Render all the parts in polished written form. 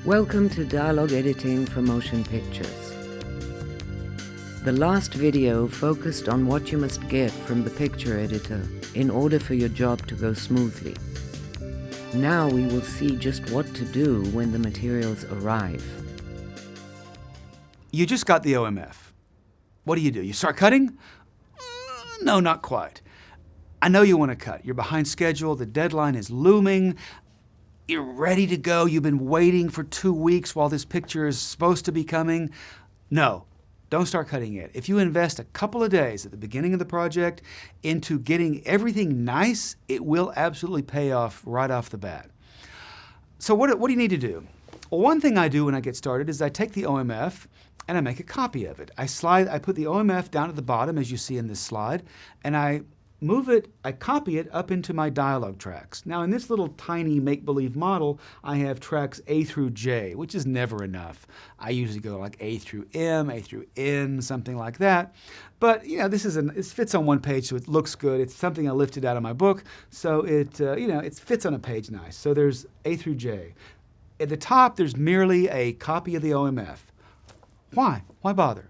Welcome to Dialogue Editing for Motion Pictures. The last video focused on what you must get from the picture editor in order for your job to go smoothly. Now we will see just what to do when the materials arrive. You just got the OMF. What do? You start cutting? No, not quite. I know you want to cut. You're behind schedule, the deadline is looming. You're ready to go. You've been waiting for 2 weeks while this picture is supposed to be coming. No, don't start cutting yet. If you invest a couple of days at the beginning of the project into getting everything nice, it will absolutely pay off right off the bat. So what do you need to do? Well, one thing I do when I get started is I take the OMF and I make a copy of it. I put the OMF down at the bottom, as you see in this slide, and I copy it up into my dialogue tracks. Now in this little tiny make-believe model, I have tracks A through J, which is never enough. I usually go like A through M, A through N, something like that. But it fits on one page, so it looks good. It's something I lifted out of my book, so it fits on a page nice. So there's A through J. At the top, there's merely a copy of the OMF. Why? Why bother?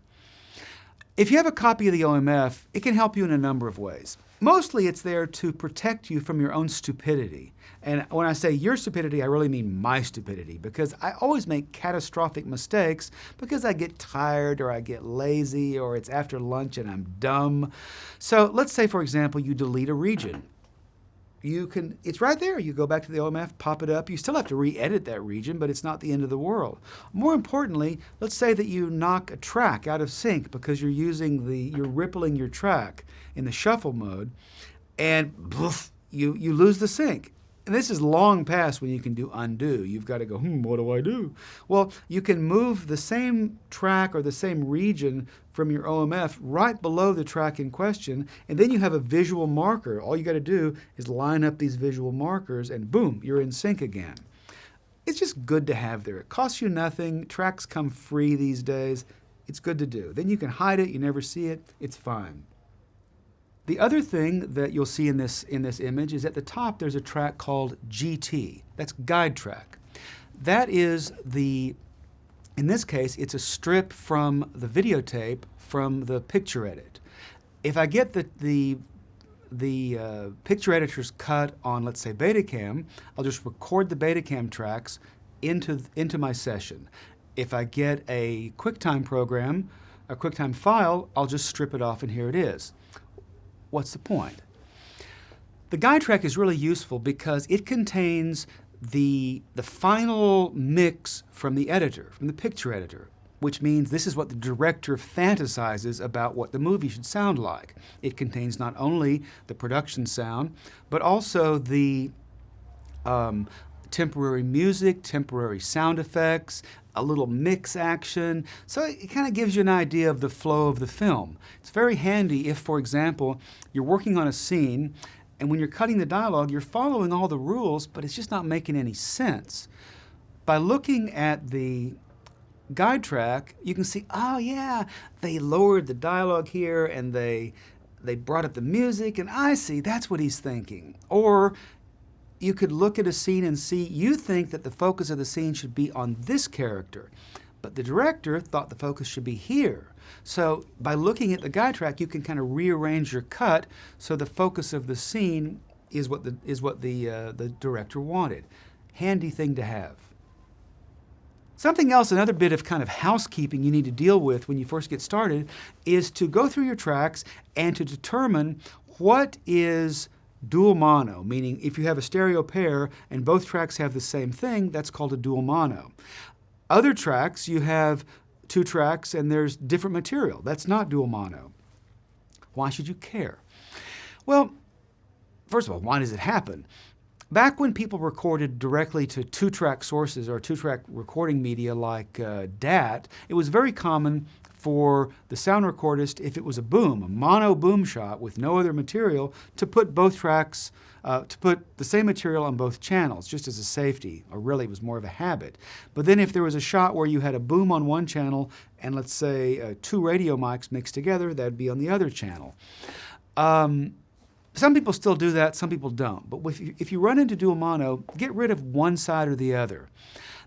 If you have a copy of the OMF, it can help you in a number of ways. Mostly it's there to protect you from your own stupidity. And when I say your stupidity, I really mean my stupidity, because I always make catastrophic mistakes because I get tired or I get lazy or it's after lunch and I'm dumb. So let's say, for example, you delete a region. It's right there. You go back to the OMF, pop it up. You still have to re-edit that region, but it's not the end of the world. More importantly, let's say that you knock a track out of sync because you're rippling your track in the shuffle mode, and you lose the sync. And this is long past when you can do undo. You've got to go, what do I do? Well, you can move the same track or the same region from your OMF right below the track in question, and then you have a visual marker. All you got to do is line up these visual markers, and boom, you're in sync again. It's just good to have there. It costs you nothing. Tracks come free these days. It's good to do. Then you can hide it. You never see it. It's fine. The other thing that you'll see in this image is at the top there's a track called GT. That's guide track. That is in this case, it's a strip from the videotape from the picture edit. If I get the picture editor's cut on, let's say, Betacam, I'll just record the Betacam tracks into my session. If I get a QuickTime program, a QuickTime file, I'll just strip it off and here it is. What's the point? The guide track is really useful because it contains the final mix from the editor, from the picture editor, which means this is what the director fantasizes about what the movie should sound like. It contains not only the production sound, but also the temporary music, temporary sound effects, a little mix action. So it kind of gives you an idea of the flow of the film. It's very handy if, for example, you're working on a scene and when you're cutting the dialogue, you're following all the rules, but it's just not making any sense. By looking at the guide track, you can see, oh yeah, they lowered the dialogue here and they brought up the music, and I see, that's what he's thinking. Or you could look at a scene and see, you think that the focus of the scene should be on this character, but the director thought the focus should be here. So by looking at the guide track, you can kind of rearrange your cut so the focus of the scene is what the director wanted. Handy thing to have. Something else, another bit of kind of housekeeping you need to deal with when you first get started is to go through your tracks and to determine what is dual mono, meaning if you have a stereo pair and both tracks have the same thing, that's called a dual mono. Other tracks, you have 2 tracks and there's different material. That's not dual mono. Why should you care? Well, first of all, why does it happen? Back when people recorded directly to 2-track sources or 2-track recording media like DAT, it was very common for the sound recordist, if it was a mono boom shot with no other material, to put both tracks, to put the same material on both channels, just as a safety, or really it was more of a habit. But then if there was a shot where you had a boom on one channel and let's say 2 radio mics mixed together, that'd be on the other channel. Some people still do that, some people don't. But if you run into dual mono, get rid of one side or the other.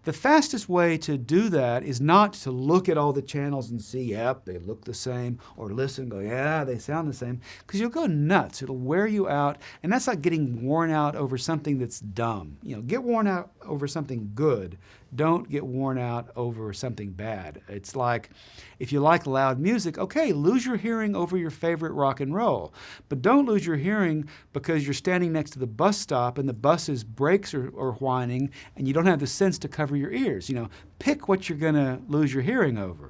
The fastest way to do that is not to look at all the channels and see, yep, they look the same, or listen and go, yeah, they sound the same, because you'll go nuts. It'll wear you out, and that's like getting worn out over something that's dumb. Get worn out over something good. Don't get worn out over something bad. It's like, if you like loud music, okay, lose your hearing over your favorite rock and roll. But don't lose your hearing because you're standing next to the bus stop and the bus's brakes are whining and you don't have the sense to cover your ears. Pick what you're going to lose your hearing over.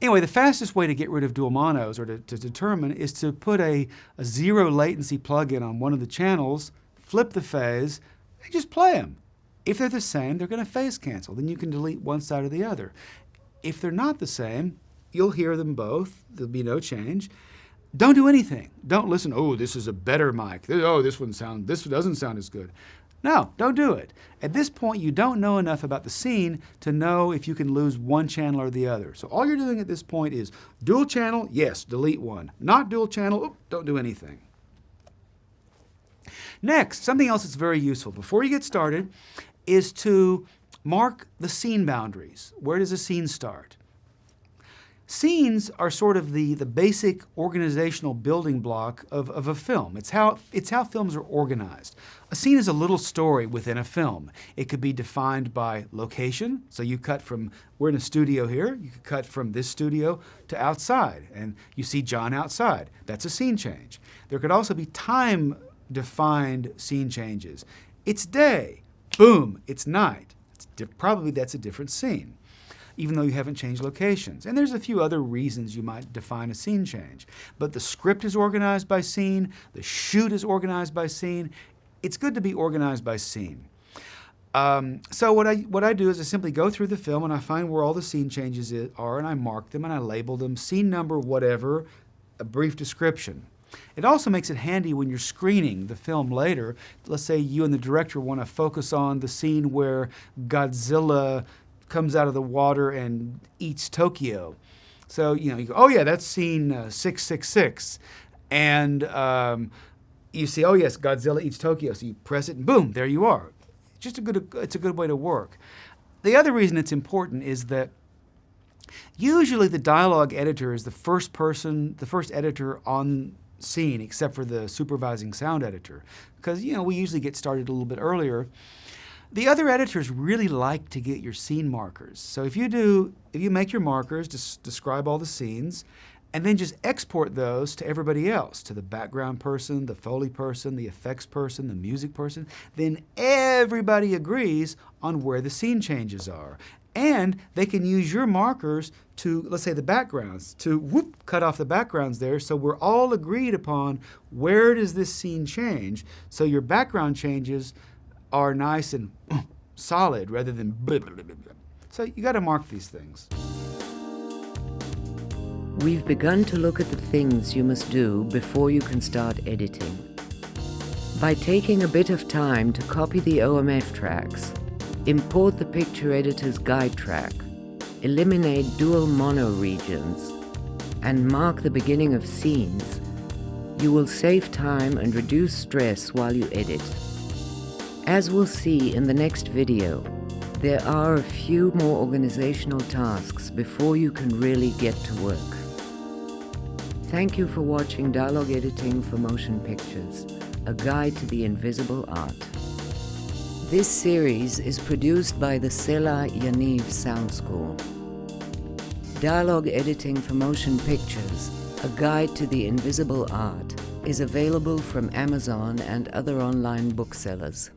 Anyway, the fastest way to get rid of dual monos, or to determine, is to put a zero latency plug-in on one of the channels, flip the phase, and just play them. If they're the same, they're going to phase cancel. Then you can delete one side or the other. If they're not the same, you'll hear them both. There'll be no change. Don't do anything. Don't listen, oh, this is a better mic. Oh, this doesn't sound as good. No, don't do it. At this point, you don't know enough about the scene to know if you can lose one channel or the other. So all you're doing at this point is dual channel, yes, delete one. Not dual channel, don't do anything. Next, something else that's very useful before you get started is to mark the scene boundaries. Where does a scene start? Scenes are sort of the basic organizational building block of a film. It's how films are organized. A scene is a little story within a film. It could be defined by location. So you cut from, we're in a studio here, you could cut from this studio to outside, and you see John outside. That's a scene change. There could also be time-defined scene changes. It's day. Boom, it's night. Probably that's a different scene, even though you haven't changed locations. And there's a few other reasons you might define a scene change. But the script is organized by scene, the shoot is organized by scene. It's good to be organized by scene. So what I do is I simply go through the film and I find where all the scene changes are, and I mark them and I label them, scene number, whatever, a brief description. It also makes it handy when you're screening the film later. Let's say you and the director want to focus on the scene where Godzilla comes out of the water and eats Tokyo. So, you go, oh yeah, that's scene 666. And you see, oh yes, Godzilla eats Tokyo. So you press it and boom, there you are. It's a good way to work. The other reason it's important is that usually the dialogue editor is the first editor on scene, except for the supervising sound editor, because we usually get started a little bit earlier. The other editors really like to get your scene markers. So if you make your markers, just describe all the scenes, and then just export those to everybody else, to the background person, the Foley person, the effects person, the music person, then everybody agrees on where the scene changes are. And they can use your markers to, let's say the backgrounds, to cut off the backgrounds there, so we're all agreed upon where does this scene change, so your background changes are nice and solid rather than blah, blah, blah, blah. So you got to mark these things. We've begun to look at the things you must do before you can start editing. By taking a bit of time to copy the OMF tracks, import the picture editor's guide track, eliminate dual mono regions, and mark the beginning of scenes, you will save time and reduce stress while you edit. As we'll see in the next video, there are a few more organizational tasks before you can really get to work. Thank you for watching Dialogue Editing for Motion Pictures, a guide to the invisible art. This series is produced by the Sela Yaniv School. Dialogue Editing for Motion Pictures, a guide to the invisible art, is available from Amazon and other online booksellers.